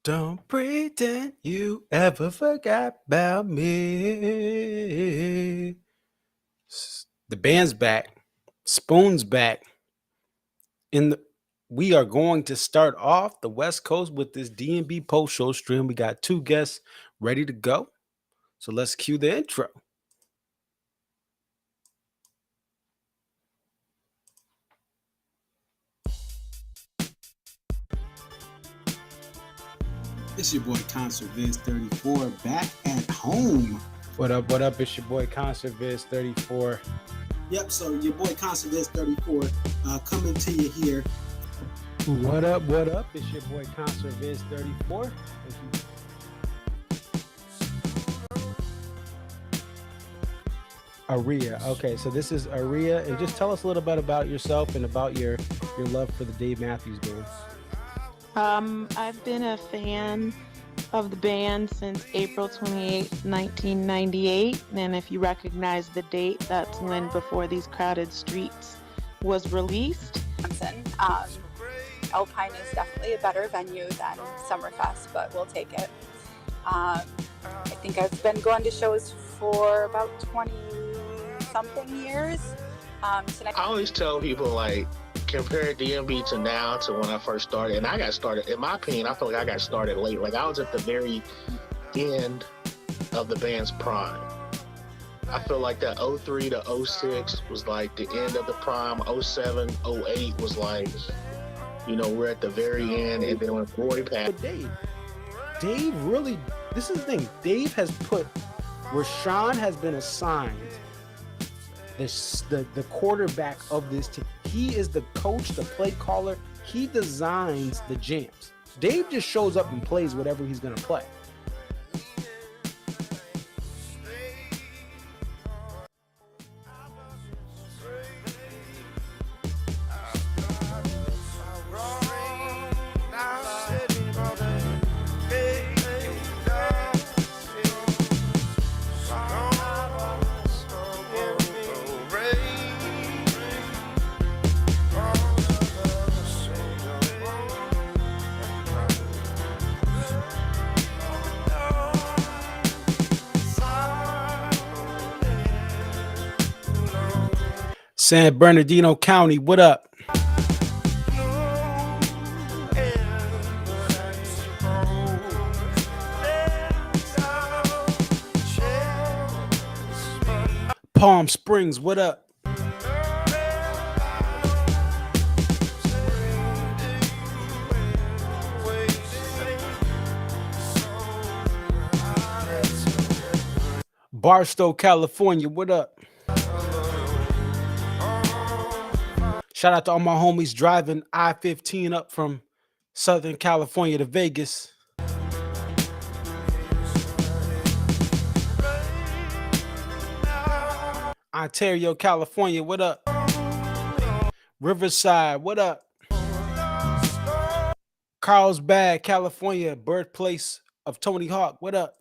Don't pretend you ever forgot about me. The band's back. Spoon's back. In the We are going to start off the West Coast with this D&B post show stream. We got two guests ready to go. So let's cue the intro. It's your boy Concert Viz 34 back at home. What up? What up? It's your boy Concert Viz 34. Yep, so your boy Concert Viz 34 coming to you here. What up? What up? It's your boy Concert Viz 34. Aria. Okay, so this is Aria, and just tell us a little bit about yourself and about your love for the Dave Matthews Band. I've been a fan of the band since April 28, 1998, and if you recognize the date, that's when Before These Crowded Streets was released. Alpine is definitely a better venue than Summerfest, but we'll take it. I think I've been going to shows for about 20-something years. I always tell people, like, compare DMB to now to when I first started. And I got started, in my opinion, I feel like I got started late. Like, I was at the very end of the band's prime. I feel like that 03 to 06 was like the end of the prime. 07, 08 was like, you know, we're at the very end. And then when Roy passed. Dave really, this is the thing. Dave has put, Rashawn has been assigned the quarterback of this team. He is the coach, the play caller. He designs the jams. Dave just shows up and plays whatever he's going to play. San Bernardino County, what up? Palm Springs, what up? Barstow, California, what up? Shout out to all my homies driving I-15 up from Southern California to Vegas. Ontario, California, what up? Riverside, what up? Carlsbad, California, birthplace of Tony Hawk, what up?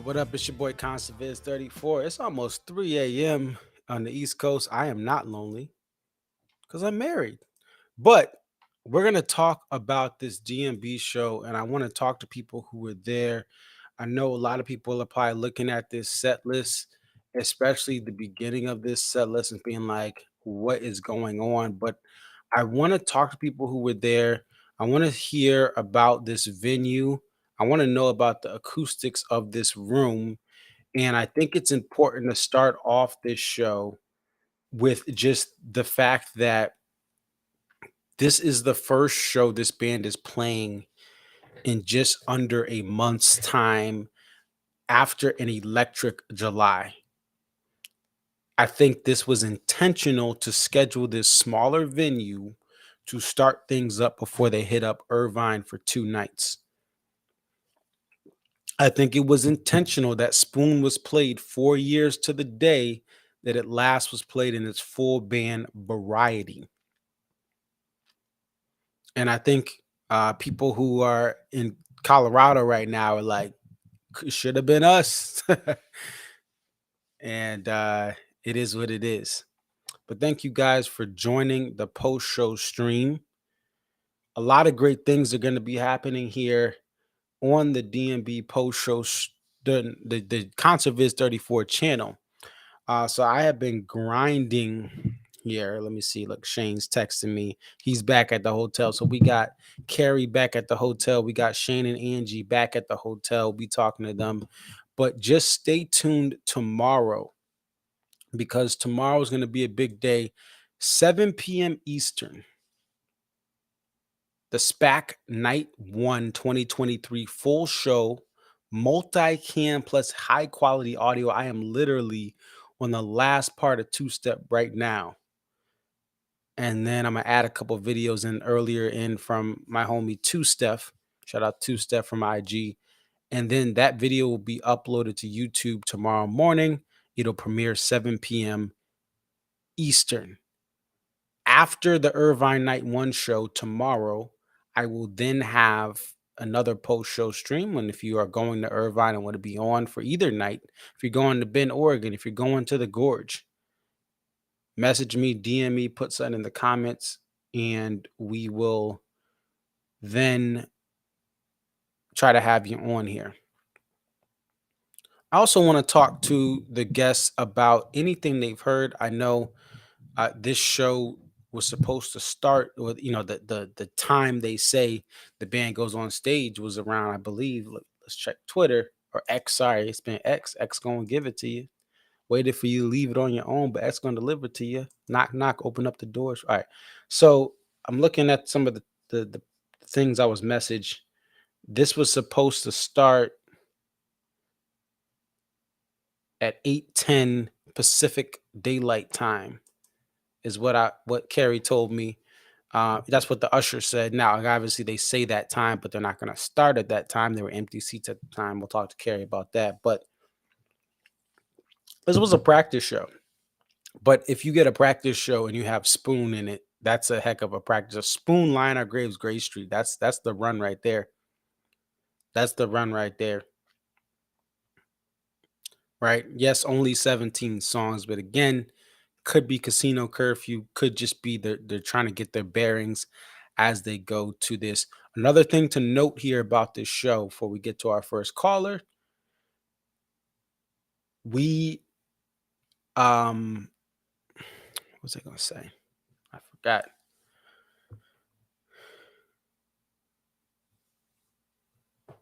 What up? It's your boy Conceviz 34. It's almost 3 a.m. on the East Coast. I am not lonely because I'm married. But we're going to talk about this DMB show, and I want to talk to people who were there. I know a lot of people are probably looking at this set list, especially the beginning of this set list, and being like, what is going on? But I want to talk to people who were there. I want to hear about this venue. I want to know about the acoustics of this room. And I think it's important to start off this show with just the fact that This is the first show this band is playing in just under a month's time after an electric July. I think this was intentional to schedule this smaller venue to start things up before they hit up Irvine for 2 nights. I think it was intentional that Spoon was played 4 years to the day that it last was played in its full band variety. And I think people who are in Colorado right now are like, should have been us. And it is what it is. But thank you guys for joining the post show stream. A lot of great things are going to be happening here on the DMB post show, the Concert Viz 34 channel. So I have been grinding here. Let me see. Look, Shane's texting me. He's back at the hotel. So we got Carrie back at the hotel. We got Shane and Angie back at the hotel. We'll be talking to them. But just stay tuned tomorrow, because tomorrow is going to be a big day. 7 p.m. Eastern. The SPAC Night 1 2023 full show, multi-cam plus high quality audio. I am literally on the last part of Two Step right now. And then I'm gonna add a couple videos in earlier in from my homie Two Steph. Shout out Two Steph from IG. And then that video will be uploaded to YouTube tomorrow morning. It'll premiere 7 p.m. Eastern. After the Irvine Night 1 show tomorrow, I will then have another post-show stream. And if you are going to Irvine and want to be on for either night, if you're going to Bend, Oregon, if you're going to the Gorge, message me, DM me, put something in the comments, and we will then try to have you on here. I also want to talk to the guests about anything they've heard. I know this show was supposed to start with, the time they say the band goes on stage was around, I believe. Let's check Twitter or X. Sorry, it's been X. X gonna give it to you. Waited for you to leave it on your own, but X gonna deliver it to you. Knock, knock. Open up the doors. All right. So I'm looking at some of the things I was messaged. This was supposed to start at 8:10 Pacific Daylight Time, is what Carrie told me. That's what the usher said. Now, obviously, they say that time, but they're not going to start at that time. There were empty seats at the time. We'll talk to Carrie about that. But this was a practice show. But if you get a practice show and you have Spoon in it, that's a heck of a practice. A Spoon, Lionel Graves, Gray Street. That's the run right there. That's the run right there. Right? Yes, only 17 songs, but again, could be casino curfew, could just be they're trying to get their bearings as they go to this. Another thing to note here about this show before we get to our first caller, we what was I gonna say? I forgot.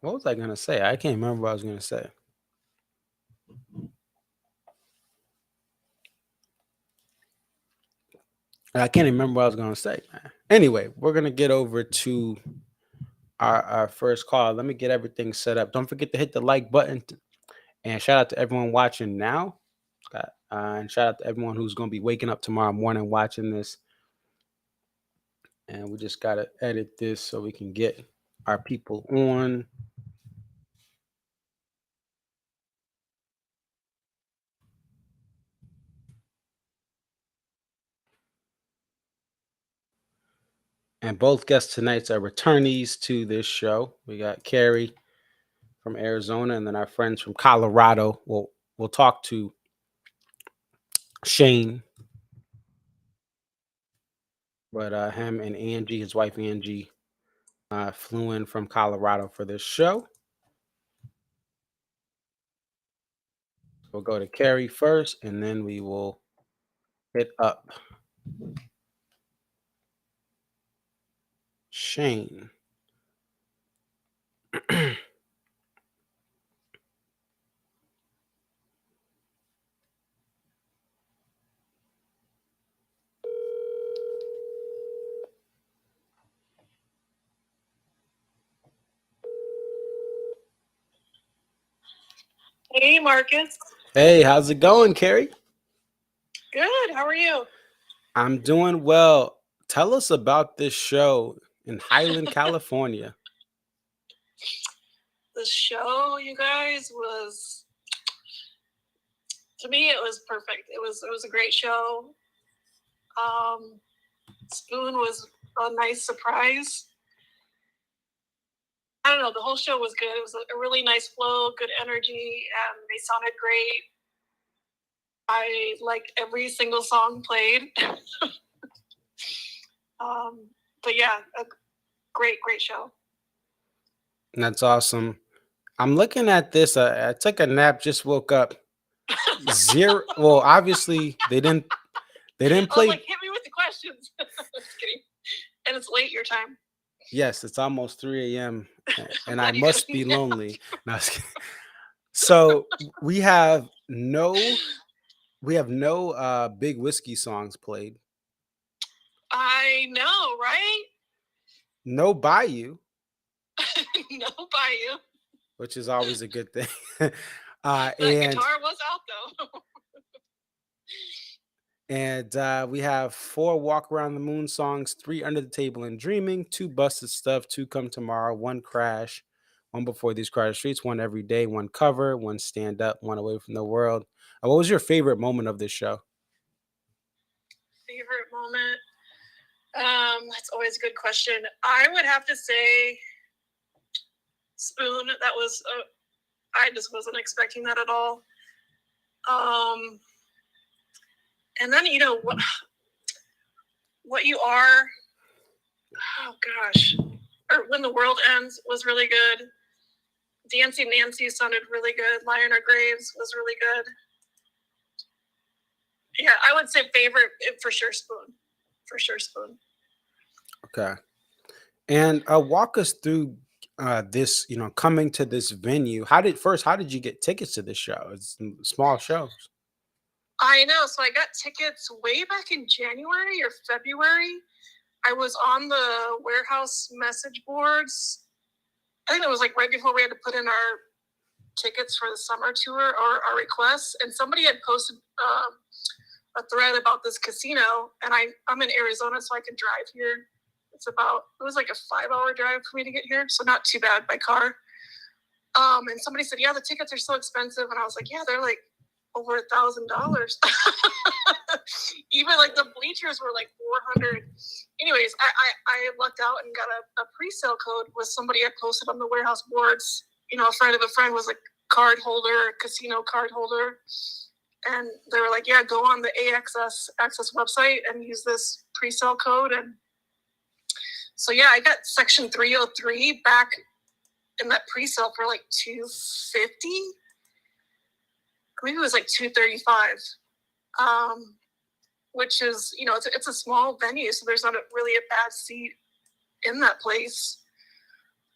What was I gonna say? I can't remember what I was gonna say. I can't remember what I was gonna say, man. Anyway, we're gonna get over to our first call. Let me get everything set up. Don't forget to hit the like button, and shout out to everyone watching now. And shout out to everyone who's going to be waking up tomorrow morning watching this. And we just got to edit this so we can get our people on. And both guests tonight are returnees to this show. We got Carrie from Arizona, and then our friends from Colorado. We'll talk to Shane, but him and Angie, his wife Angie, flew in from Colorado for this show. We'll go to Carrie first, and then we will hit up Shane. Hey, Marcus. Hey, how's it going, Carrie? Good. How are you? I'm doing well. Tell us about this show in Highland, California. The show, you guys, was to me it was perfect. It was a great show. Spoon was a nice surprise. I don't know. The whole show was good. It was a really nice flow, good energy, and they sounded great. I liked every single song played. But yeah, a great show. That's awesome. I'm looking at this. I took a nap, just woke up. Zero. Well, obviously they didn't I was play. like, hit me with the questions. Just kidding. And it's late your time. Yes, it's almost 3 a.m. and I What are you must gonna be do? lonely. No, I was kidding. So we have no big whiskey songs played. I know, right? No Bayou, No Bayou. which is always a good thing. That and guitar was out though. we have 4 Walk Around the Moon songs, 3 Under the Table and Dreaming, 2 Busted Stuff, 2 Come Tomorrow, 1 Crash, 1 Before These Crowded Streets, 1 Every Day, 1 Cover, 1 Stand Up, 1 Away from the World. What was your favorite moment of this show? Favorite moment? That's always a good question. I would have to say Spoon. That was I just wasn't expecting that at all. And then what you are. Oh gosh, or When the World Ends was really good. Dancing Nancy sounded really good. Lie in Our Graves was really good. Yeah, I would say favorite for sure Spoon. For sure Spoon. Okay. And walk us through this, coming to this venue. How did you get tickets to this show? It's small shows. I know. So I got tickets way back in January or February. I was on the warehouse message boards. I think it was like right before we had to put in our tickets for the summer tour or our requests. And somebody had posted a thread about this casino. And I'm in Arizona, so I can drive here. It was like a 5-hour drive for me to get here. So not too bad by car. And somebody said, yeah, the tickets are so expensive. And I was like, yeah, they're like over $1,000. Even like the bleachers were like $400. Anyways, I lucked out and got a pre-sale code with somebody I posted on the warehouse boards. A friend of a friend was a card holder, casino card holder. And they were like, yeah, go on the access website and use this pre-sale code. And so yeah, I got section 303 back in that pre-sale for like $250. Maybe it was like $235, which is, it's a small venue, so there's not really a bad seat in that place.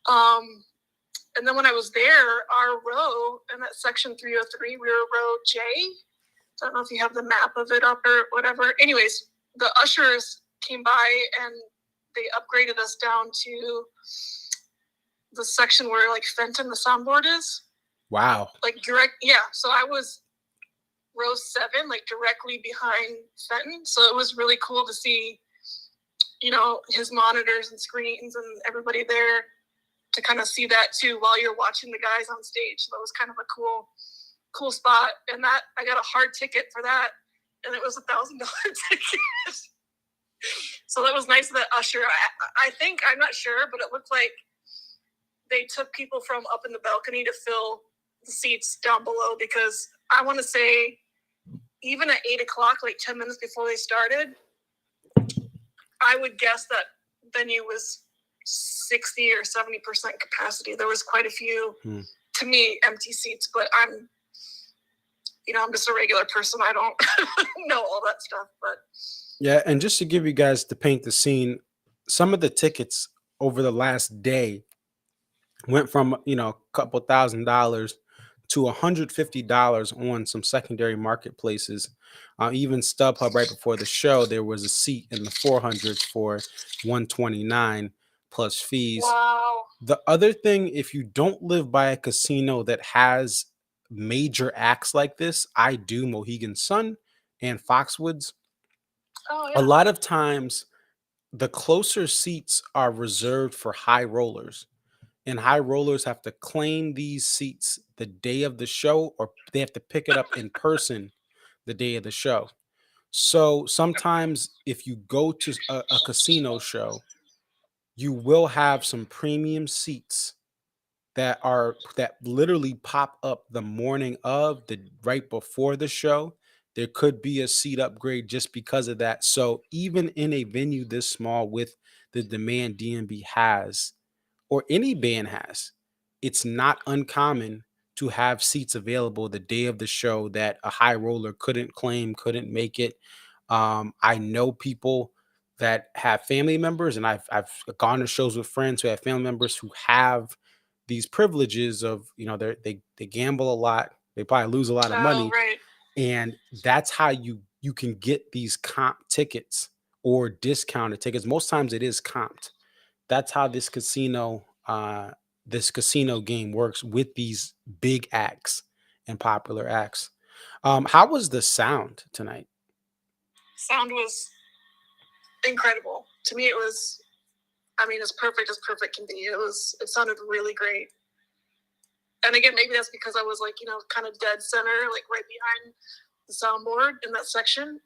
And then when I was there, our row in that section 303, we were row J. I don't know if you have the map of it up or whatever. Anyways, the ushers came by and they upgraded us down to the section where like Fenton, the soundboard is. Wow. Like direct, yeah. So I was row 7, like directly behind Fenton. So it was really cool to see, his monitors and screens and everybody there to kind of see that too while you're watching the guys on stage. So that was kind of a cool spot. And that I got a hard ticket for that, and it was $1,000 ticket. So that was nice of that usher. I think, I'm not sure, but it looked like they took people from up in the balcony to fill the seats down below, because I want to say even at 8 o'clock, like 10 minutes before they started, I would guess that venue was 60 or 70% capacity. There was quite a few, to me, empty seats, but I'm just a regular person. I don't know all that stuff, but. Yeah, and just to give you guys to paint the scene, some of the tickets over the last day went from, a couple $1,000s to $150 on some secondary marketplaces. Even StubHub, right before the show, there was a seat in the 400s for $129 plus fees. Wow. The other thing, if you don't live by a casino that has major acts like this, I do Mohegan Sun and Foxwoods. Oh A yeah. lot of times the closer seats are reserved for high rollers, and high rollers have to claim these seats the day of the show, or they have to pick it up in person the day of the show. So sometimes if you go to a casino show, you will have some premium seats that literally pop up the morning of the right before the show. There could be a seat upgrade just because of that. So even in a venue this small with the demand DMB has, or any band has, it's not uncommon to have seats available the day of the show that a high roller couldn't claim, couldn't make it. I know people that have family members, and I've gone to shows with friends who have family members who have these privileges of, they gamble a lot, they probably lose a lot of Oh money, right. and that's how you can get these comp tickets or discounted tickets. Most times it is comped. That's how this casino game works with these big acts and popular acts. How was the sound tonight? Sound was incredible. To me, it was. I mean, as perfect can be. It sounded really great. And again, maybe that's because I was like, kind of dead center, like right behind the soundboard in that section.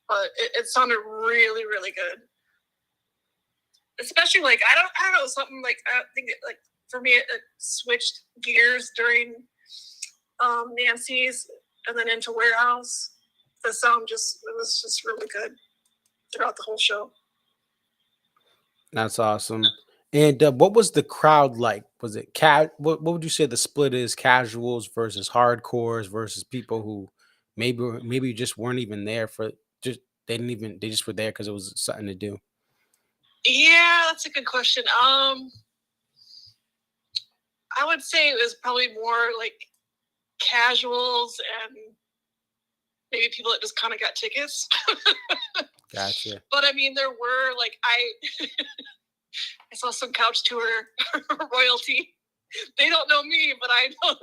But it sounded really, really good. Especially like I don't know, something like I think like for me it switched gears during Nancy's and then into Warehouse. The sound it was just really good throughout the whole show. That's awesome. And what was the crowd like? Was it what would you say the split is, casuals versus hardcores versus people who maybe just weren't even there for, just they just were there because it was something to do? Yeah, that's a good question. I would say it was probably more like casuals and maybe people that just kind of got tickets. Gotcha. But I mean, there were like I saw some couch tour royalty. They don't know me, but I know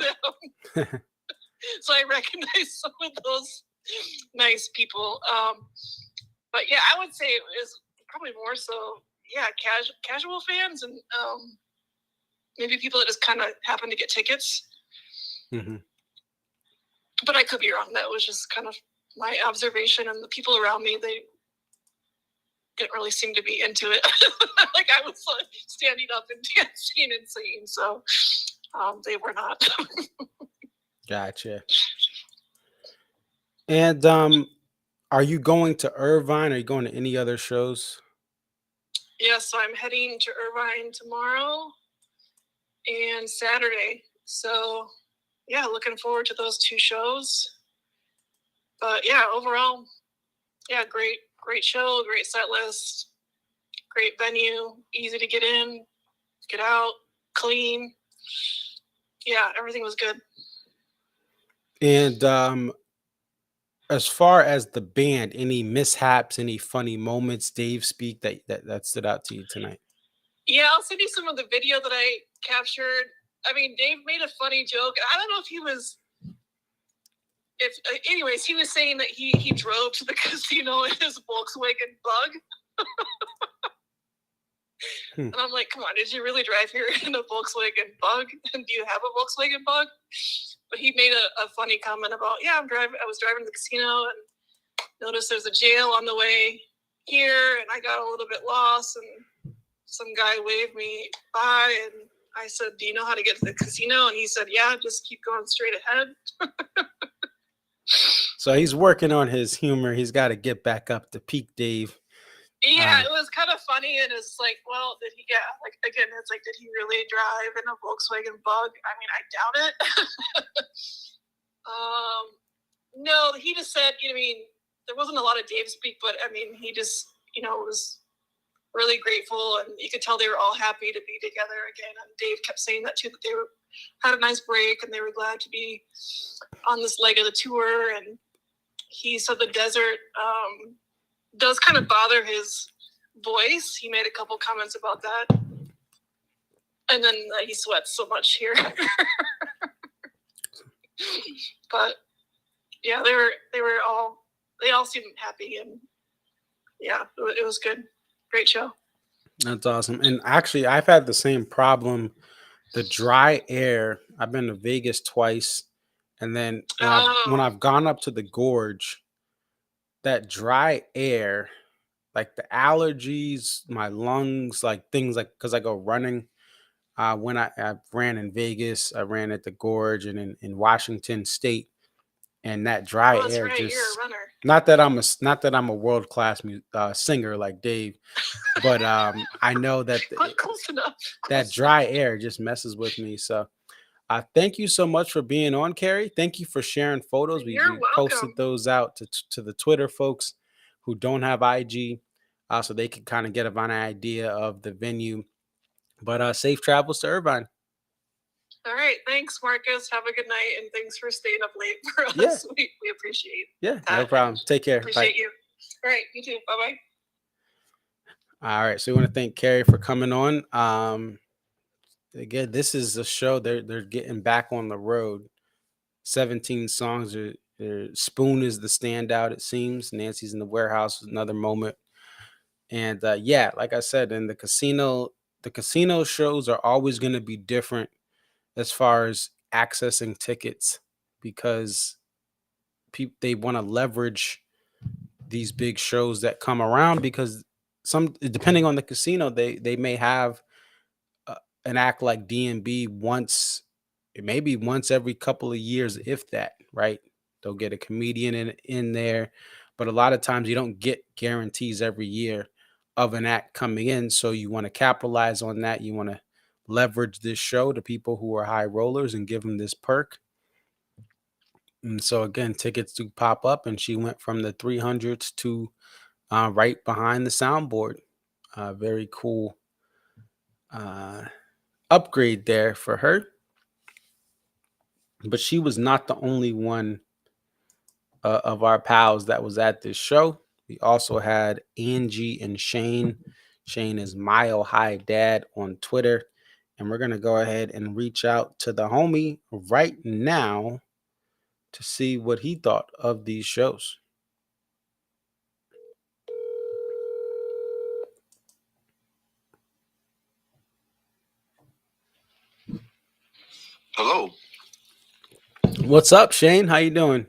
them. So I recognize some of those nice people. But yeah, I would say it was probably more so, yeah, casual fans and maybe people that just kind of happened to get tickets. Mm-hmm. But I could be wrong. That was just kind of my observation, and the people around me, they didn't really seem to be into it. Like I was like standing up and dancing and singing, so they were not. Gotcha. And are you going to Irvine? Are you going to any other shows? Yeah, so I'm heading to Irvine tomorrow and Saturday. So yeah, looking forward to those two shows. But yeah, overall, yeah, great show, great set list, great venue, easy to get in, get out, clean. Yeah, everything was good. And as far as the band, any mishaps, any funny moments, Dave speak that stood out to you tonight? Yeah, I'll send you some of the video that I captured. I mean, Dave made a funny joke. I don't know if he was. Anyways, he was saying that he drove to the casino in his Volkswagen Bug. And I'm like, come on, did you really drive here in a Volkswagen Bug? And do you have a Volkswagen Bug? But he made a funny comment about, yeah, I was driving to the casino and noticed there's a jail on the way here, and I got a little bit lost, and some guy waved me by, and I said, do you know how to get to the casino? And he said, yeah, just keep going straight ahead. So he's working on his humor. He's got to get back up to peak Dave. Yeah, it was kind of funny, and it's like, well, again, it's like, did he really drive in a Volkswagen Bug? I mean, I doubt it. No, he just said, I mean, there wasn't a lot of Dave speak, but I mean, he just, was really grateful, and you could tell they were all happy to be together again. And Dave kept saying that too, that they had a nice break and they were glad to be on this leg of the tour. And he said the desert does kind of bother his voice. He made a couple comments about that. And then he sweats so much here. But yeah, they all seemed happy, and yeah, it was good. Great show. That's awesome. And actually, I've had the same problem. The dry air. I've been to Vegas twice, and then when I've gone up to the gorge, that dry air, like the allergies, my lungs, like things like because I go running. When I ran in Vegas, I ran at the gorge and in Washington State, and that dry that's air right. You're just a runner. not that I'm a world class singer like Dave, but I know that Close enough. that dry air just messes with me. So thank you so much for being on, Carrie. Thank you for sharing photos. We You're posted welcome. those out to the Twitter folks who don't have IG, so they can kind of get an idea of the venue. But safe travels to Irvine. All right. Thanks, Marcus. Have a good night, and thanks for staying up late for us. Yeah. We appreciate Yeah, that. no problem. Take care. Appreciate Bye. you. All right. You too. Bye bye. All right. So we want to thank Carrie for coming on. Again, this is a show they're getting back on the road. 17 songs. Spoon is the standout, it seems. Nancy's in the warehouse is another moment. And yeah, like I said, in the casino shows are always going to be different as far as accessing tickets because people they want to leverage these big shows that come around because some depending on the casino they may have uh, an act like D&B once, maybe once every couple of years, if that, right? They'll get a comedian in there, but a lot of times you don't get guarantees every year of an act coming in. So you want to capitalize on that. You want to leverage this show to people who are high rollers and give them this perk. And so again, tickets do pop up, and she went from the 300s to right behind the soundboard. Very cool uh, upgrade there for her. But she was not the only one of our pals that was at this show. We also had Angie and Shane. Shane is Mile High Dad on Twitter. And we're going to go ahead and reach out to the homie right now to see what he thought of these shows. Hello. What's up, Shane? How you doing?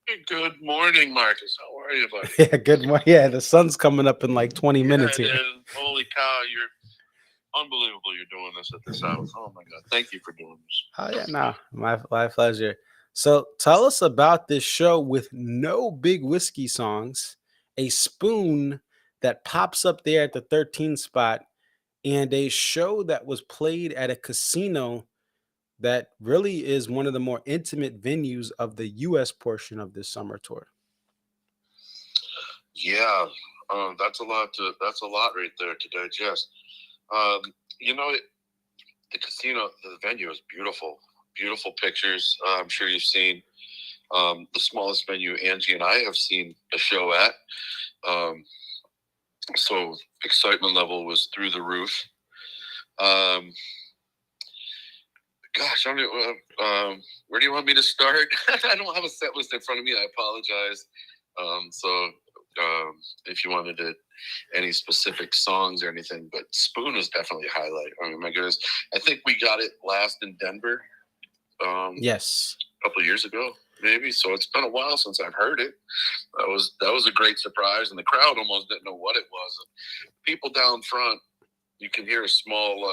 Hey, good morning, Marcus. How are you, buddy? Yeah, good morning. Yeah, the sun's coming up in like 20 minutes it here. is. Holy cow, you're unbelievable. You're doing this at this hour. Oh my God. Thank you for doing this. Oh yeah, no, my pleasure. So tell us about this show with no big whiskey songs, a spoon that pops up there at the 13 spot, and a show that was played at a casino that really is one of the more intimate venues of the US portion of this summer tour. Yeah, that's a lot right there to digest. You know, the casino, the venue is beautiful. Beautiful pictures. I'm sure you've seen the smallest venue Angie and I have seen a show at. So excitement level was through the roof. Gosh, I mean, where do you want me to start? I don't have a set list in front of me. I apologize. So if you wanted to, any specific songs or anything, but Spoon is definitely a highlight. I mean, my goodness, I think we got it last in Denver. Yes, a couple of years ago, maybe. So it's been a while since I've heard it. That was a great surprise, and the crowd almost didn't know what it was. People down front, you can hear a small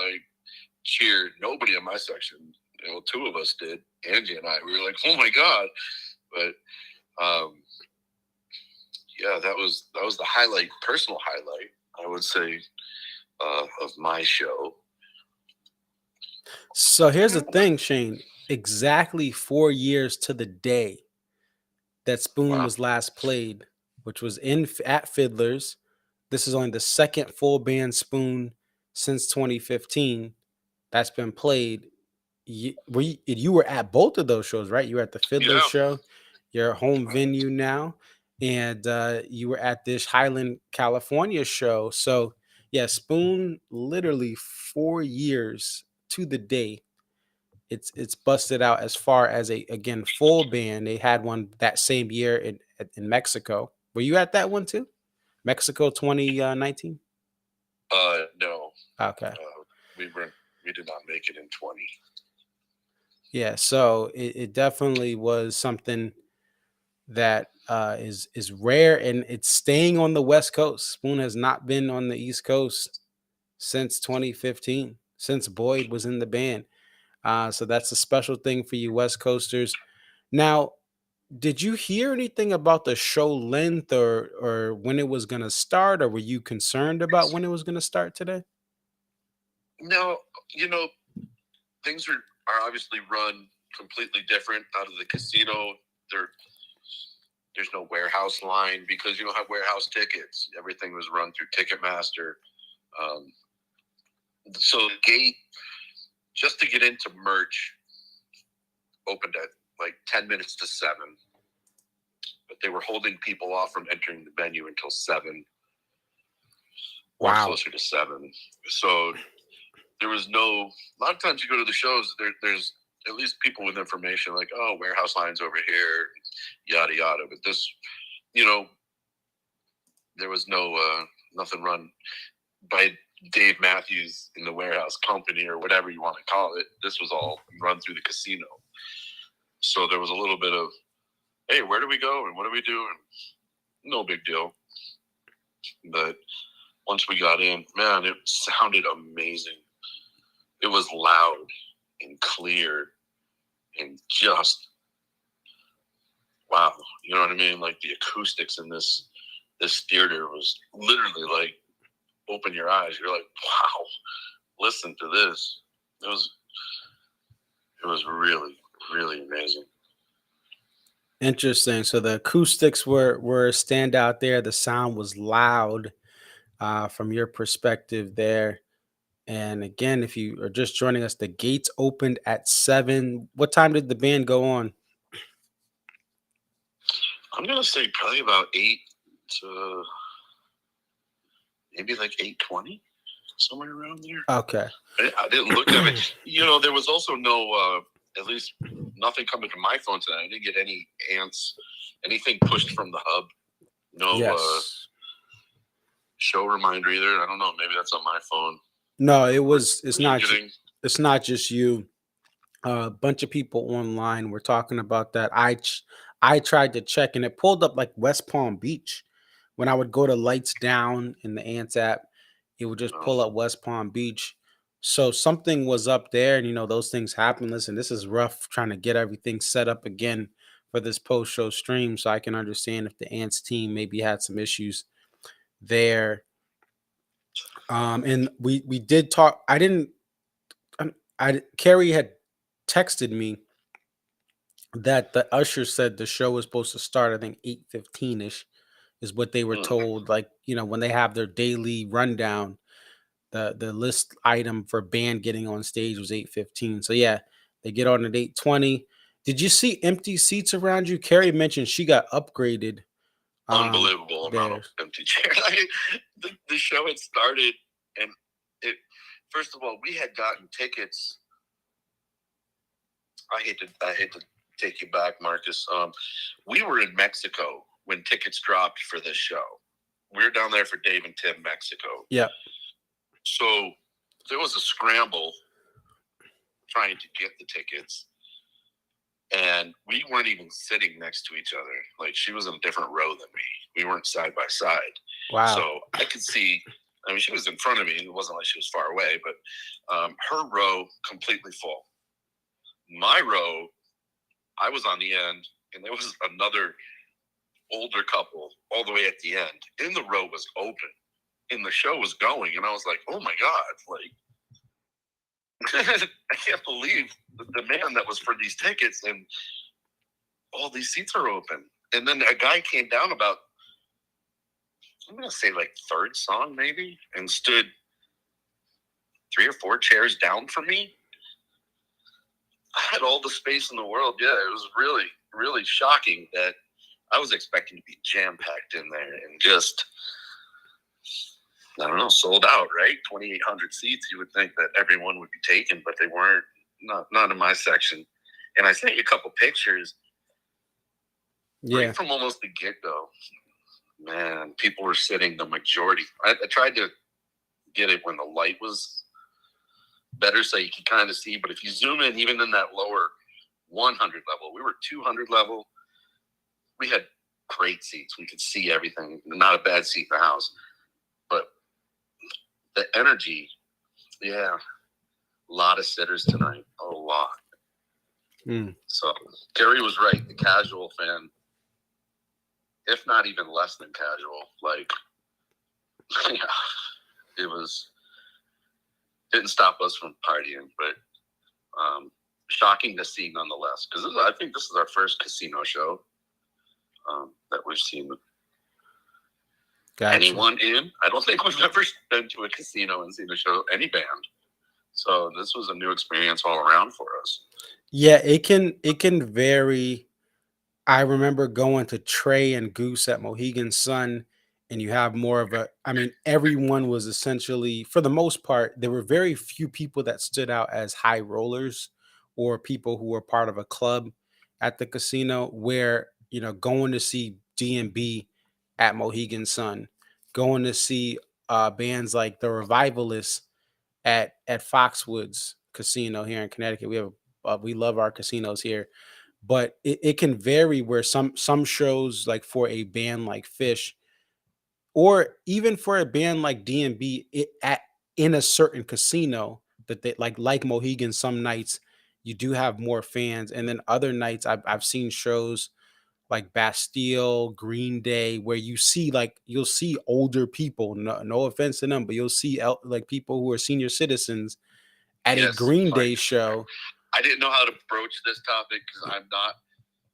cheer. Nobody in my section, two of us did. Angie and I, we were like, "Oh my God!" But yeah, that was the highlight, personal highlight, I would say, of my show. So here's the thing, Shane. Exactly 4 years to the day that Spoon was last played, which was at Fiddler's. This is only the second full band Spoon since 2015 that's been played. You were at both of those shows, right? You were at the Fiddler's show, your home venue now, and you were at this Highland, California show. So yeah, Spoon literally 4 years to the day. it's busted out as far as a again full band. They had one that same year in Mexico. Were you at that one too? Mexico 2019. No, Okay. we did not make it in 20. Yeah. So it definitely was something that is rare, and it's staying on the West Coast. Spoon has not been on the East Coast since 2015, since Boyd was in the band. So that's a special thing for you West Coasters. Now, did you hear anything about the show length or when it was going to start, or were you concerned about when it was going to start today? No, things are obviously run completely different out of the casino. There's no warehouse line because you don't have warehouse tickets. Everything was run through Ticketmaster. So the gate, just to get into merch, opened at like 10 minutes to 7. But they were holding people off from entering the venue until 7. Or closer to 7. So there was a lot of times you go to the shows, there's at least people with information like, oh, warehouse lines over here, yada, yada. But this, there was nothing run by Dave Matthews in the warehouse company or whatever you want to call it. This was all run through the casino. So there was a little bit of, hey, where do we go and what do we do? And no big deal. But once we got in, man, it sounded amazing. It was loud and clear and just, wow. You know what I mean? Like the acoustics in this theater was literally like, open your eyes. You're like, wow, listen to this. It was really, really amazing. Interesting. So the acoustics were a standout there. The sound was loud from your perspective there. And again, if you are just joining us, the gates opened at 7. What time did the band go on? I'm gonna say probably about 8 to maybe like 8:20, somewhere around there. Okay. I didn't look at it. There was also no, at least nothing coming to my phone tonight. I didn't get anything pushed from the hub. No show reminder either. I don't know. Maybe that's on my phone. No, it's not just you. A bunch of people online were talking about that. I tried to check and it pulled up like West Palm Beach. When I would go to Lights Down in the Ants app, it would just pull up West Palm Beach. So something was up there, and those things happen. Listen, this is rough trying to get everything set up again for this post-show stream, so I can understand if the Ants team maybe had some issues there. And we did talk. Carrie had texted me that the usher said the show was supposed to start, I think 8:15ish is what they were told. Like, when they have their daily rundown, the list item for band getting on stage was 8:15. So yeah, they get on at 8:20. Did you see empty seats around you? Carrie mentioned she got upgraded. Unbelievable amount of empty chairs. The show had started, and first of all, we had gotten tickets. I hate to take you back, Marcus. We were in Mexico when tickets dropped for this show. We were down there for Dave and Tim, Mexico. Yeah. So there was a scramble trying to get the tickets. And we weren't even sitting next to each other. Like, she was in a different row than me. We weren't side by side. Wow. So I could see, she was in front of me. It wasn't like she was far away, but her row completely full. My row, I was on the end, and there was another older couple all the way at the end. And the row was open, and the show was going. And I was like, oh, my God, I can't believe the demand that was for these tickets, and all these seats are open. And then a guy came down about, I'm going to say like third song maybe, and stood 3 or 4 chairs down from me. I had all the space in the world. Yeah, it was really, really shocking that I was expecting to be jam-packed in there and just, I don't know, sold out, right? 2,800 seats. You would think that everyone would be taken, but they weren't. not in my section. And I sent you a couple pictures. Yeah. Right from almost the get-go, man, people were sitting the majority. I tried to get it when the light was better so you could kind of see. But if you zoom in, even in that lower 100 level, we were 200 level. We had great seats. We could see everything. Not a bad seat in the house. But the energy, yeah, a lot of sitters tonight. A lot. So Gary was right. The casual fan, if not even less than casual, like, yeah, didn't stop us from partying, but shocking to see nonetheless. Because I think this is our first casino show that we've seen anyone in. I don't think we've ever been to a casino and seen a show, any band. So this was a new experience all around for us. Yeah, it can vary. I remember going to Trey and Goose at Mohegan Sun, and you have more of a, I mean, everyone was essentially, for the most part, there were very few people that stood out as high rollers or people who were part of a club at the casino, where, going to see D&B at Mohegan Sun, going to see bands like the Revivalists at Foxwoods Casino here in Connecticut. We love our casinos here, but it can vary where some shows, like for a band like Fish, or even for a band like D&B, in a certain casino, that they like Mohegan, some nights you do have more fans, and then other nights I've seen shows like Bastille, Green Day, where you'll see older people. No offense to them, but you'll see like people who are senior citizens at a Green Day show. I didn't know how to broach this topic because I'm not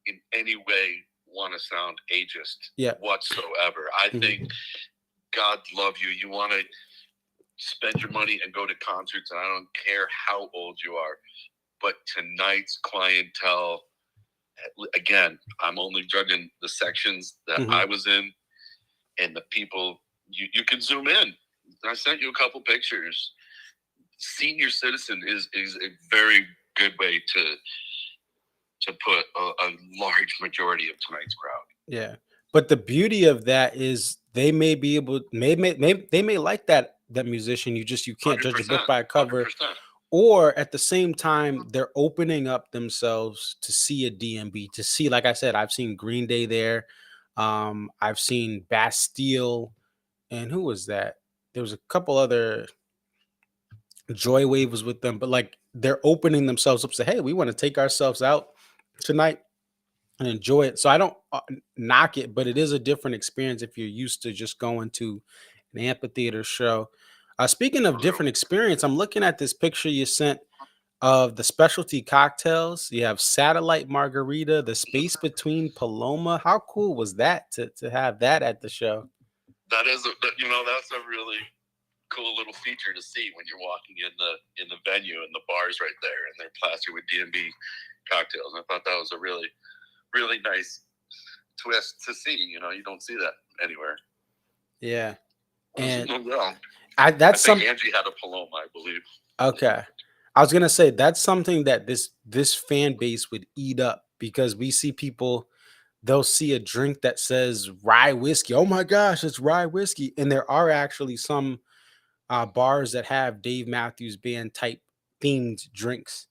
in any way want to sound ageist whatsoever. I think God love you. You want to spend your money and go to concerts, and I don't care how old you are. But tonight's clientele, again, I'm only judging the sections that I was in, and the people, you can zoom in. I sent you a couple pictures. Senior citizen is a very good way to put a large majority of tonight's crowd. Yeah, but the beauty of that is they may be able, they may like that musician. You can't judge a book by a cover. 100%. Or at the same time, they're opening up themselves to see a DMB, to see, like I said, I've seen Green Day there. I've seen Bastille, and who was that? There was a couple other, Joywave was with them, but like they're opening themselves up, say, hey, we want to take ourselves out tonight and enjoy it. So I don't knock it, but it is a different experience if you're used to just going to an amphitheater show. Speaking of different experience, I'm looking at this picture you sent of the specialty cocktails. You have Satellite Margarita, the Space Between Paloma. How cool was that to have that at the show? That's a really cool little feature to see when you're walking in the venue, and the bar's right there, and they're plastered with D&B cocktails. And I thought that was a really, really nice twist to see. You don't see that anywhere. Yeah, and I think Angie had a Paloma, I believe. Okay, I was gonna say that's something that this fan base would eat up, because we see people, they'll see a drink that says rye whiskey. Oh my gosh, it's rye whiskey, and there are actually some bars that have Dave Matthews Band type themed drinks,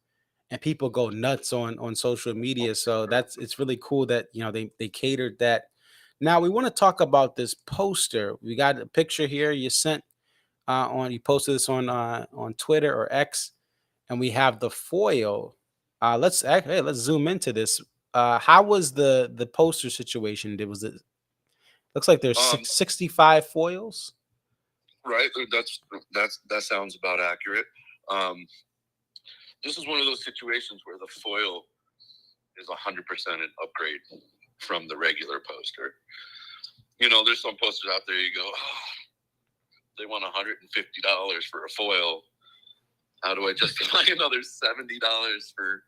and people go nuts on social media. So it's really cool that they catered that. Now we want to talk about this poster. We got a picture here you sent you posted this on Twitter or X, and we have the foil. Let's zoom into this. How was the poster situation? Looks like there's 65 foils. Right, that sounds about accurate. This is one of those situations where the foil is 100% an upgrade from the regular poster. There's some posters out there you go, they want $150 for a foil. How do I justify another $70 for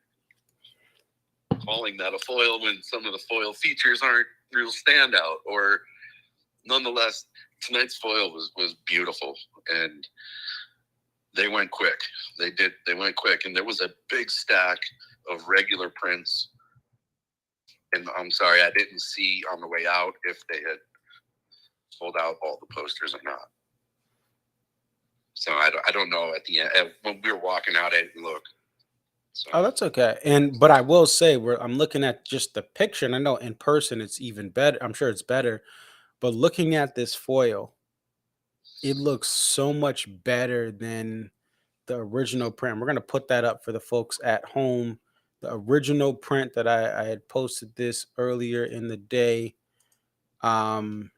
calling that a foil when some of the foil features aren't real standout? Or nonetheless, tonight's foil was beautiful, and They went quick. They went quick, and there was a big stack of regular prints. And I'm sorry, I didn't see on the way out if they had sold out all the posters or not. So I don't know at the end. When we were walking out, I didn't look. So. Oh, that's okay. But I will say, I'm looking at just the picture, and I know in person it's even better. I'm sure it's better, but looking at this foil, it looks so much better than the original print. We're gonna put that up for the folks at home. The original print that I had posted this earlier in the day. Um,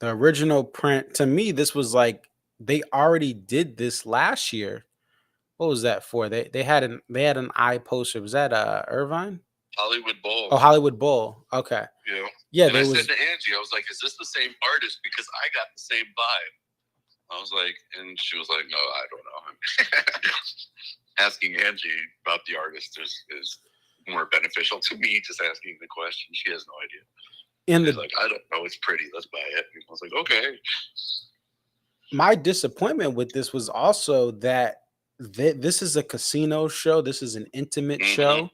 the original print, to me, this was like they already did this last year. What was that for? They had an eye poster. Was that Irvine? Hollywood Bowl. Oh, Hollywood Bowl. Okay. Yeah. Yeah, and there I was. said to Angie, I was like, "Is this the same artist?" Because I got the same vibe. I was like, and she was like, "No, I don't know." Asking Angie about the artist is more beneficial to me. Just asking the question, she has no idea. She's like, "I don't know. It's pretty. Let's buy it." And I was like, "Okay." My disappointment with this was also that this is a casino show. This is an intimate show.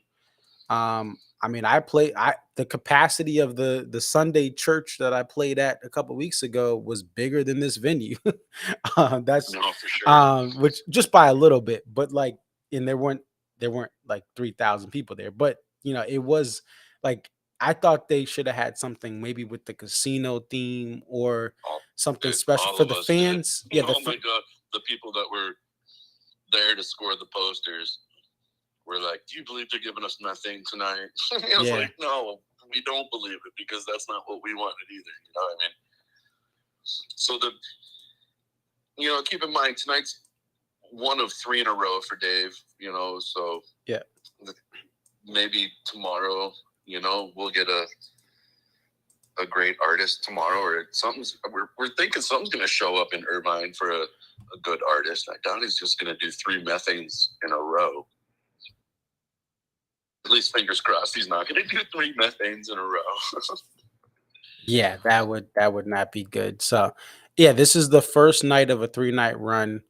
I mean, the capacity of the Sunday church that I played at a couple weeks ago was bigger than this venue. That's No, for sure. Which just by a little bit, but like, and there weren't like 3,000 people there, but it was like I thought they should have had something maybe with the casino theme or something special for the fans. Yeah, oh my God, the people that were there to score the posters were like, "Do you believe they're giving us nothing tonight?" I was like, "No, we don't believe it because that's not what we wanted either." You know what I mean? So keep in mind tonight's one of 3 in a row for Dave. So yeah, maybe tomorrow, we'll get a great artist tomorrow, or we're thinking something's going to show up in Irvine for a good artist. I doubt he's just going to do 3 methanes in a row. At least fingers crossed he's not going to do 3 methanes in a row. Yeah, that would not be good. So, yeah, this is the first night of a 3-night run.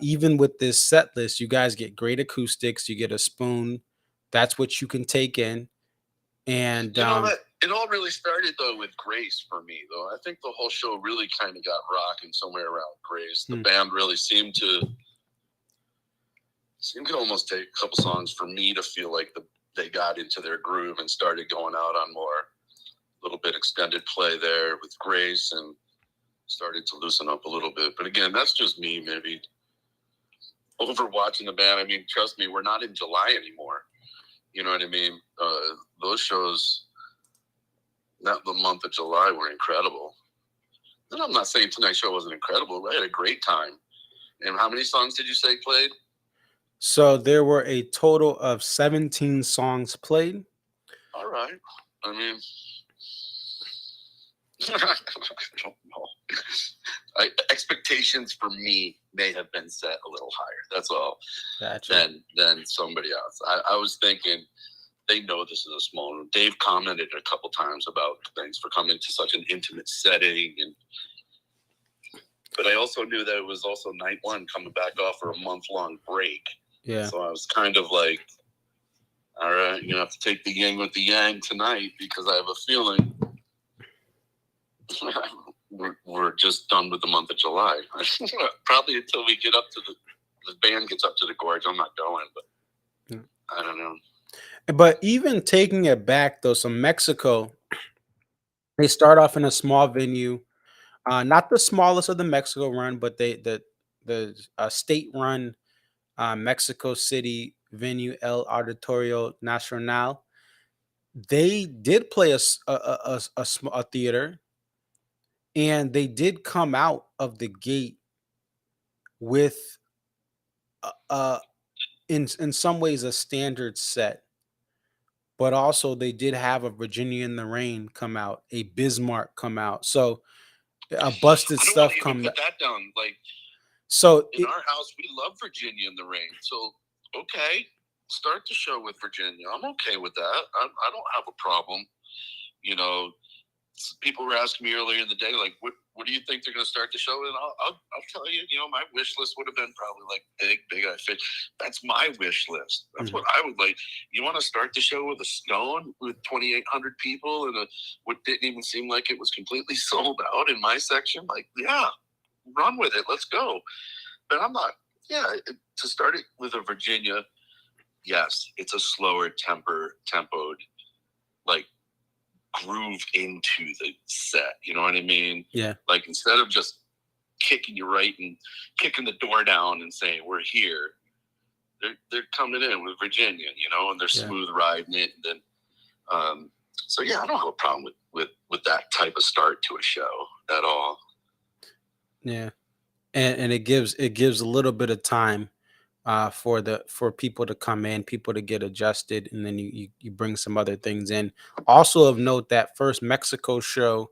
Even with this set list, you guys get great acoustics. You get a spoon. That's what you can take in. And it all really started though with Grace for me. Though I think the whole show really kind of got rocking somewhere around Grace. The band really seemed to almost take a couple songs for me to feel like they got into their groove and started going out on more little bit extended play there with Grace and started to loosen up a little bit. But again, that's just me maybe over watching the band. I mean, trust me, we're not in July anymore. You know what I mean? Those shows, not the month of July, were incredible. And I'm not saying tonight's show wasn't incredible. I had a great time. And how many songs did you say played? So there were a total of 17 songs played. All right. I mean, I don't know. Expectations for me may have been set a little higher. That's all. Gotcha. Than somebody else. I was thinking they know this is a small room. Dave commented a couple times about thanks for coming to such an intimate setting, but I also knew that it was also night 1 coming back off for a month-long break. Yeah. So I was kind of like, all right, you're gonna have to take the yin with the yang tonight because I have a feeling we're just done with the month of July. Probably until we get up to the band gets up to the gorge. I'm not going, but I don't know. But even taking it back though, so Mexico, they start off in a small venue, not the smallest of the Mexico run, but the state run Mexico City venue, El Auditorio Nacional. They did play a theater, and they did come out of the gate with in some ways a standard set, but also they did have a Virginia in the Rain come out, a Bismarck come out, so a busted I don't stuff even come. put that down. Like, so in our house, we love Virginia in the Rain. So okay, start the show with Virginia. I'm okay with that. I don't have a problem. People were asking me earlier in the day, like, what do you think they're going to start the show? And I'll tell you, my wish list would have been probably like Big Eye Fish. That's my wish list. That's what I would like. You want to start the show with a Stone with 2,800 people and what didn't even seem like it was completely sold out in my section? Like, yeah, run with it. Let's go. But I'm not. Yeah, to start it with a Virginia, yes, it's a slower tempoed, like, groove into the set. You know what I mean? Yeah. Like, instead of just kicking you right and kicking the door down and saying we're here, they're coming in with Virginia, and they're smooth riding it. And then, so yeah, I don't have a problem with that type of start to a show at all. Yeah, and it gives a little bit of time for people to come in, people to get adjusted, and then you bring some other things in. Also of note, that first Mexico show,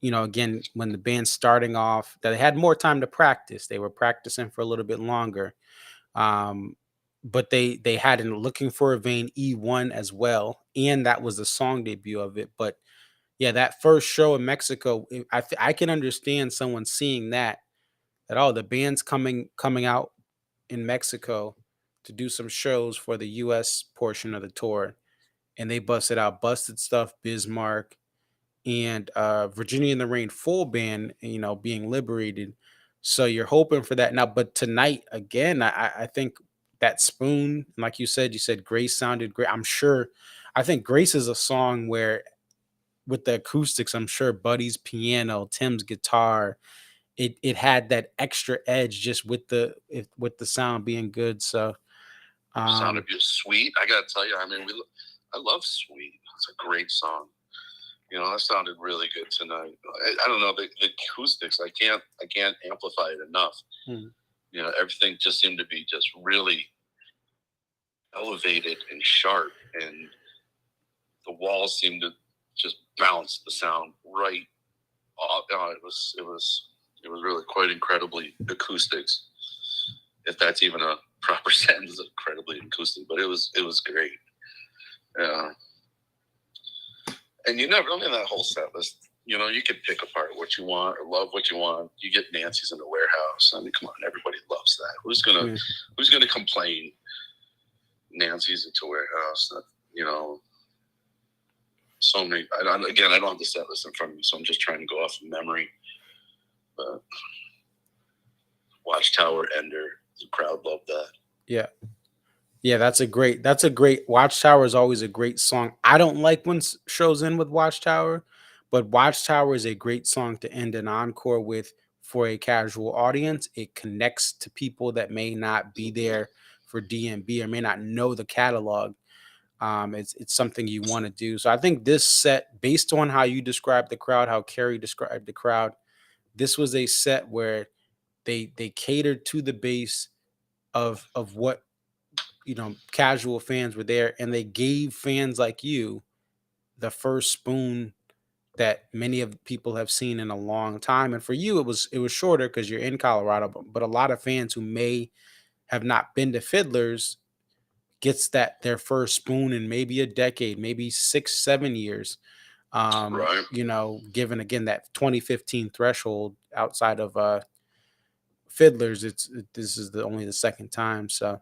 again, when the band's starting off, that they had more time to practice. They were practicing for a little bit longer. But they had in Looking for a Vein E1 as well, and that was the song debut of it. But yeah, that first show in Mexico, I can understand someone seeing that oh, the band's coming out in Mexico to do some shows for the US portion of the tour, and they busted stuff, Bismarck, and Virginia in the Rain full band, being liberated. So you're hoping for that now. But tonight, again, I think that Spoon, like you said Grace sounded great. I think Grace is a song where, with the acoustics, I'm sure Buddy's piano, Tim's guitar, it had that extra edge just with the sound being good. So Sounded just sweet. I gotta tell you, I mean, I love Sweet. It's a great song. That sounded really good tonight. I don't know, the acoustics. I can't amplify it enough. Everything just seemed to be just really elevated and sharp, and the walls seemed to just bounce the sound right off. It was really quite incredibly acoustics, if that's even a proper sentence, incredibly acoustic. But it was great. Yeah. And you never, in that whole set list, you can pick apart what you want or love what you want. You get Nancy's in the Warehouse. I mean, come on, everybody loves that. Who's gonna complain? Nancy's at the Warehouse. So many. I don't have the set list in front of me, so I'm just trying to go off of memory. But Watchtower, Ender, the crowd loved that. Yeah. Yeah, that's a great Watchtower is always a great song. I don't like when shows end with Watchtower, but Watchtower is a great song to end an encore with for a casual audience. It connects to people that may not be there for DMB or may not know the catalog. It's something you want to do. So I think this set, based on how you described the crowd, how Carrie described the crowd, this was a set where they catered to the base of what casual fans were there, and they gave fans like you the first Spoon that many of the people have seen in a long time. And for you, it was shorter because you're in Colorado, but a lot of fans who may have not been to Fiddlers gets their first Spoon in maybe a decade, maybe 6-7 years. Right. Given again that 2015 threshold outside of Fiddlers, this is only the second time. So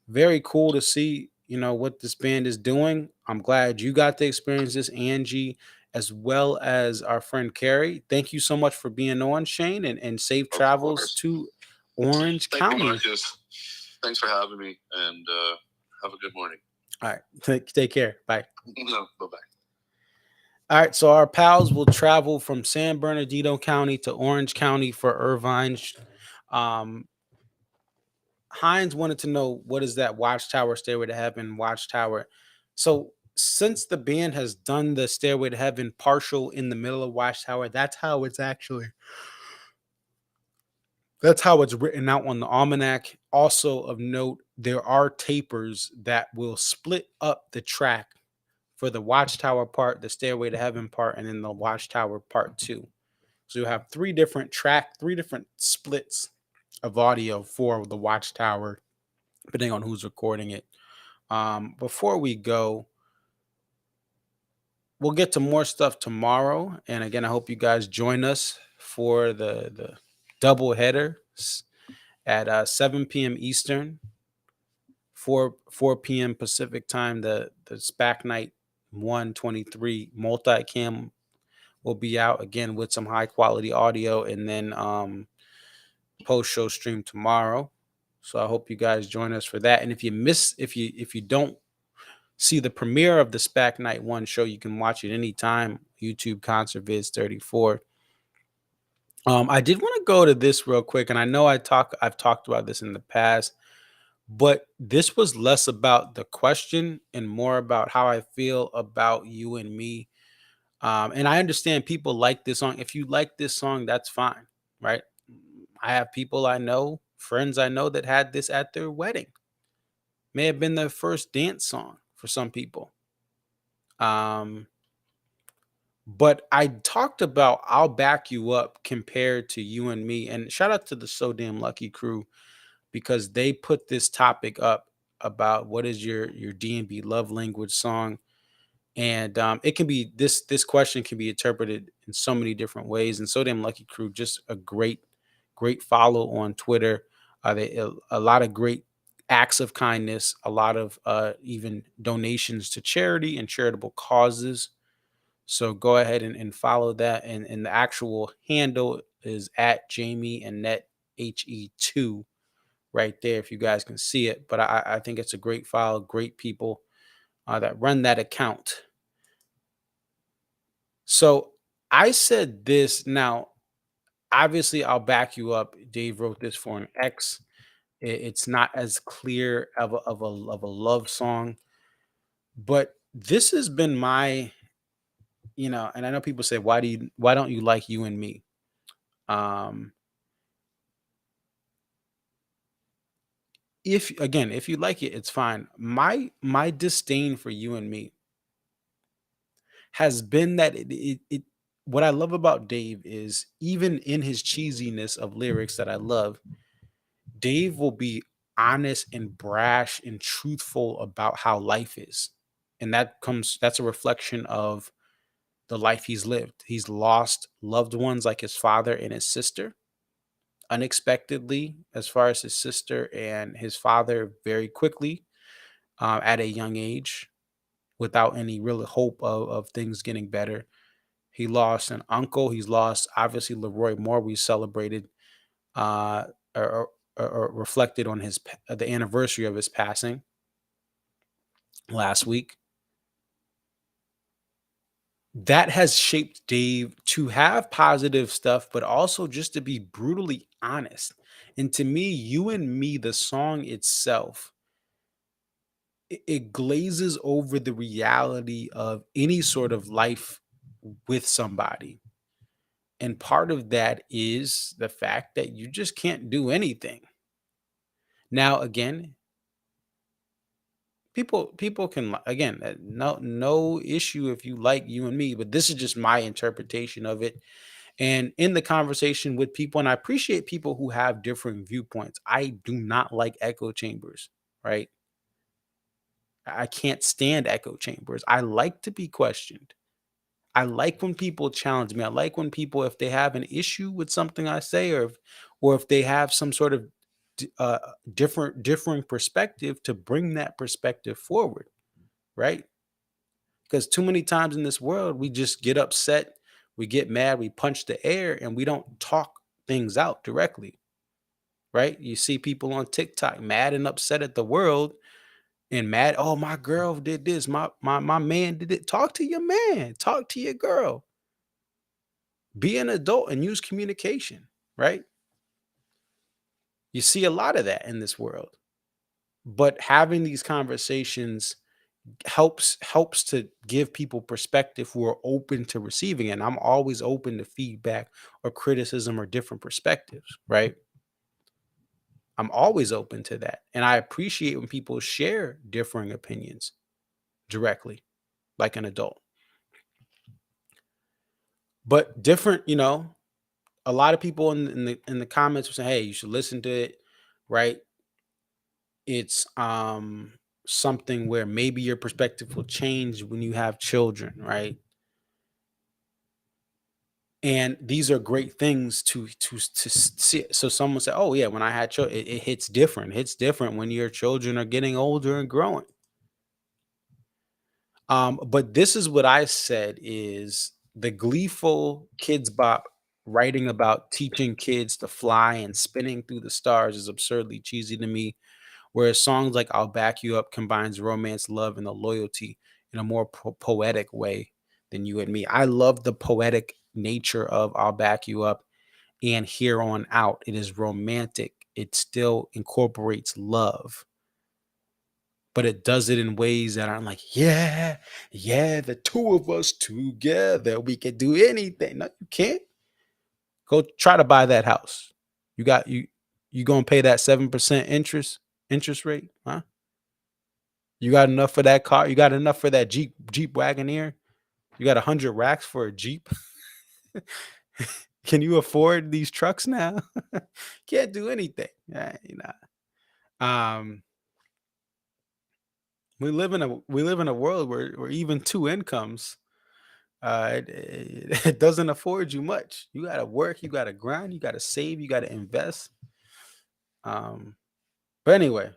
very cool to see, what this band is doing. I'm glad you got to experience this, Angie, as well as our friend Carrie. Thank you so much for being on, Shane, and safe travels to Orange County. You, Marcus. Thanks for having me, and have a good morning. All right. Take care. Bye. Bye-bye. All right. So our pals will travel from San Bernardino County to Orange County for Irvine. Hines wanted to know, what is that Watchtower, Stairway to Heaven, Watchtower? So since the band has done the Stairway to Heaven partial in the middle of Watchtower, that's how it's written out on the almanac. Also of note, there are tapers that will split up the track for the Watchtower part, the Stairway to Heaven part, and then the Watchtower part 2. So you have three different splits of audio for the Watchtower, depending on who's recording it. Before we go, we'll get to more stuff tomorrow. And again, I hope you guys join us for the double header at 7 p.m. Eastern, 4 p.m. Pacific time. The SPAC Night 123 multicam will be out again with some high quality audio, and then post show stream tomorrow. So I hope you guys join us for that. And if you don't see the premiere of the SPAC Night 1 show, you can watch it anytime. YouTube Concert Viz 34. I did want to go to this real quick, and I know I've talked about this in the past, but this was less about the question and more about how I feel about you and me. And I understand people like this song. If you like this song, that's fine, right? I have people I know, friends I know that had this at their wedding. May have been their first dance song for some people. Um, but I talked about I'll back you up compared to you and me. And shout out to the So Damn Lucky crew because they put this topic up about what is your D&B love language song. And it can be this question can be interpreted in so many different ways. And So Damn Lucky crew, just a great follow on Twitter. A lot of great acts of kindness, a lot of even donations to charity and charitable causes. So go ahead and follow that. And the actual handle is at Jamie and Net HE2 right there if you guys can see it. But I think it's a great file, great people that run that account. So I said this. Now, obviously, I'll back you up. Dave wrote this for an ex. It's not as clear of a love song, but this has been my, and I know people say, why don't you like you and me? Um, if you like it, it's fine. My disdain for you and me has been that what I love about Dave is even in his cheesiness of lyrics that I love, Dave will be honest and brash and truthful about how life is. And that's a reflection of the life he's lived. He's lost loved ones like his father and his sister unexpectedly, as far as his sister and his father very quickly at a young age without any real hope of things getting better. He lost an uncle. He's lost, obviously, Leroy Moore. We celebrated uh, or, or reflected on the anniversary of his passing last week. That has shaped Dave to have positive stuff, but also just to be brutally honest. And to me, you and me, the song itself, it glazes over the reality of any sort of life with somebody. And part of that is the fact that you just can't do anything. Now, again, people can again no issue if you like you and me, but this is just my interpretation of it. And in the conversation with people, and I appreciate people who have different viewpoints. I do not like echo chambers, right? I can't stand echo chambers. I like to be questioned. I like when people challenge me. I like when people, if they have an issue with something I say, or if they have some sort of differing perspective, to bring that perspective forward, right? Because too many times in this world, we just get upset, we get mad, we punch the air, and we don't talk things out directly, right? You see people on TikTok mad and upset at the world and mad, oh, my girl did this, my man did it. Talk to your man, talk to your girl. Be an adult and use communication, right? You see a lot of that in this world. But having these conversations helps to give people perspective who are open to receiving it. And I'm always open to feedback or criticism or different perspectives, right? I'm always open to that. And I appreciate when people share differing opinions directly, like an adult. But different, a lot of people in the comments will say, hey, you should listen to it, right? It's something where maybe your perspective will change when you have children, right? And these are great things to see. So someone said, "Oh yeah, when I had children, it hits different. It hits different when your children are getting older and growing." But this is what I said is the gleeful kids bop writing about teaching kids to fly and spinning through the stars is absurdly cheesy to me. Whereas songs like "I'll Back You Up" combines romance, love, and the loyalty in a more poetic way than "You and Me." I love the poetic nature of "I'll Back You Up," and here on out, it is romantic. It still incorporates love, but it does it in ways that aren't like, yeah, yeah, the two of us together, we can do anything. No, you can't. Go try to buy that house. You gonna pay that 7% interest rate, huh? You got enough for that car? You got enough for that Jeep Wagoneer? You got 100 racks for a Jeep? Can you afford these trucks now? Can't do anything. Yeah, you know. We live in a world where even two incomes it doesn't afford you much. You gotta work, you gotta grind, you gotta save, you gotta invest. Um, but anyway,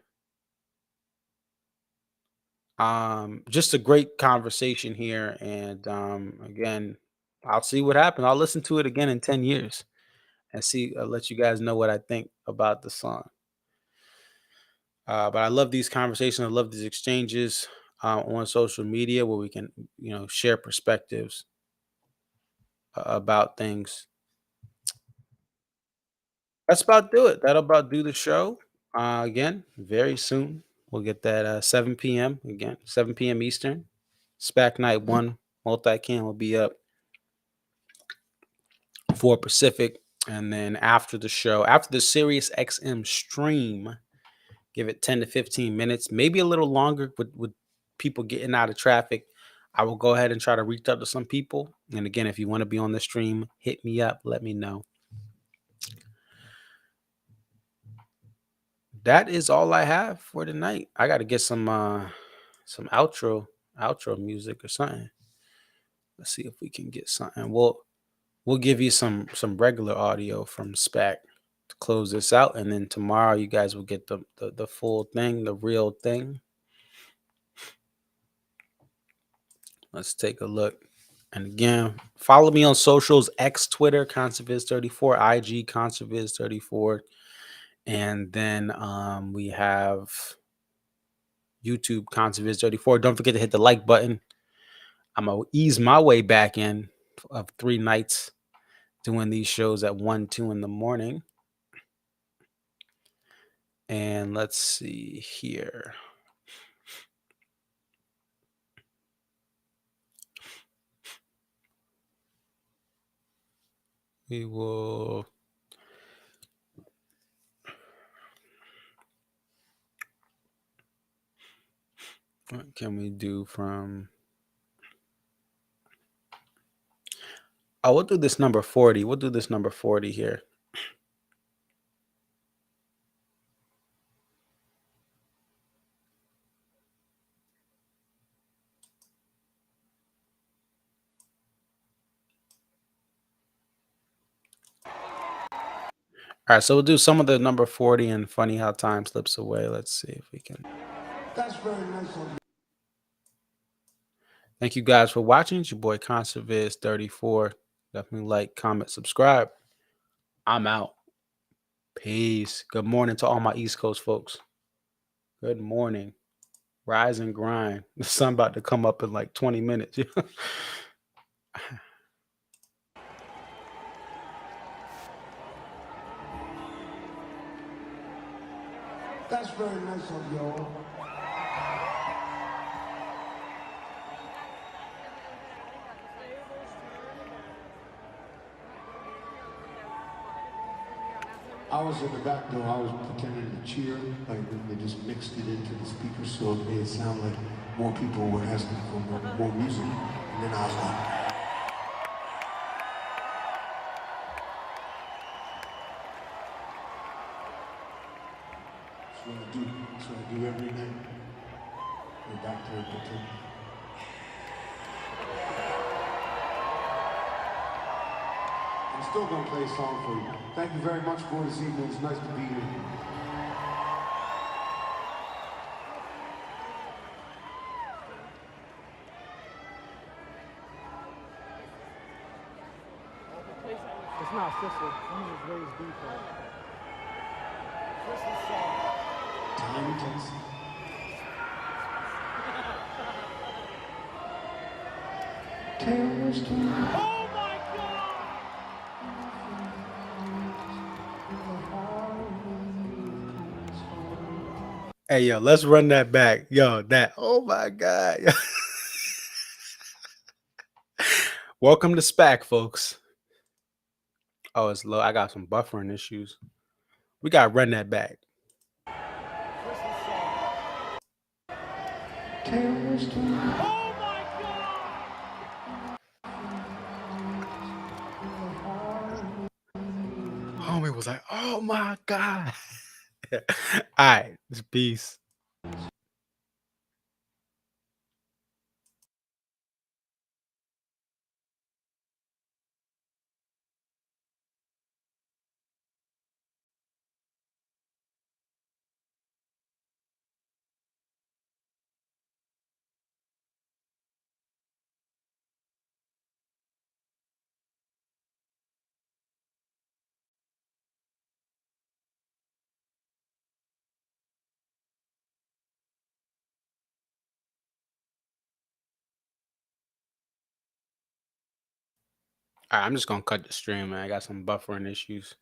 just a great conversation here, and again, I'll see what happens. I'll listen to it again in 10 years and see. I'll let you guys know what I think about the song. But I love these conversations. I love these exchanges on social media where we can, share perspectives about things. That's about do it. That'll about do the show. Again, very soon we'll get that 7 p.m. again, 7 p.m. Eastern. SPAC Night 1 multi-cam will be up for Pacific. And then after the show, after the Sirius XM stream, give it 10 to 15 minutes, maybe a little longer with people getting out of traffic. I will go ahead and try to reach out to some people. And again, if you want to be on the stream, hit me up. Let me know. That is all I have for tonight. I got to get some outro music or something. Let's see if we can get something. We'll give you some regular audio from SPAC to close this out, and then tomorrow you guys will get the full thing, the real thing. Let's take a look. And again, follow me on socials: X, Twitter, Concertviz34, IG, Concertviz34, and then we have YouTube, Concertviz34. Don't forget to hit the like button. I'm gonna ease my way back in of 3 nights doing these shows at 1, 2 in the morning. And let's see here. We will. What can we do from? Oh, we'll do this number 40. We'll do this number 40 here. All right, so we'll do some of the number 40 and funny how time slips away. Let's see if we can. That's very nice of you. Thank you guys for watching. It's your boy ConcertViz34. Definitely like, comment, subscribe. I'm out. Peace. Good morning to all my East Coast folks. Good morning. Rise and grind. The sun about to come up in like 20 minutes. That's very nice of y'all. I was in the back door, I was pretending to cheer, like they just mixed it into the speakers so it made it sound like more people were asking for more music. And then I was like, that's what I do every night. Go back there and pretend. Still gonna play a song for you. Thank you very much for this evening. It's nice to be here. It's not official. I'm just raised default. Time, Tennessee. Oh my God! Hey yo, let's run that back. Yo, that oh my God. Welcome to SPAC, folks. Oh, it's low. I got some buffering issues. We gotta run that back. Oh my God! Homie was like, oh my God. All right, it's peace. All right, I'm just gonna cut the stream, man. I got some buffering issues.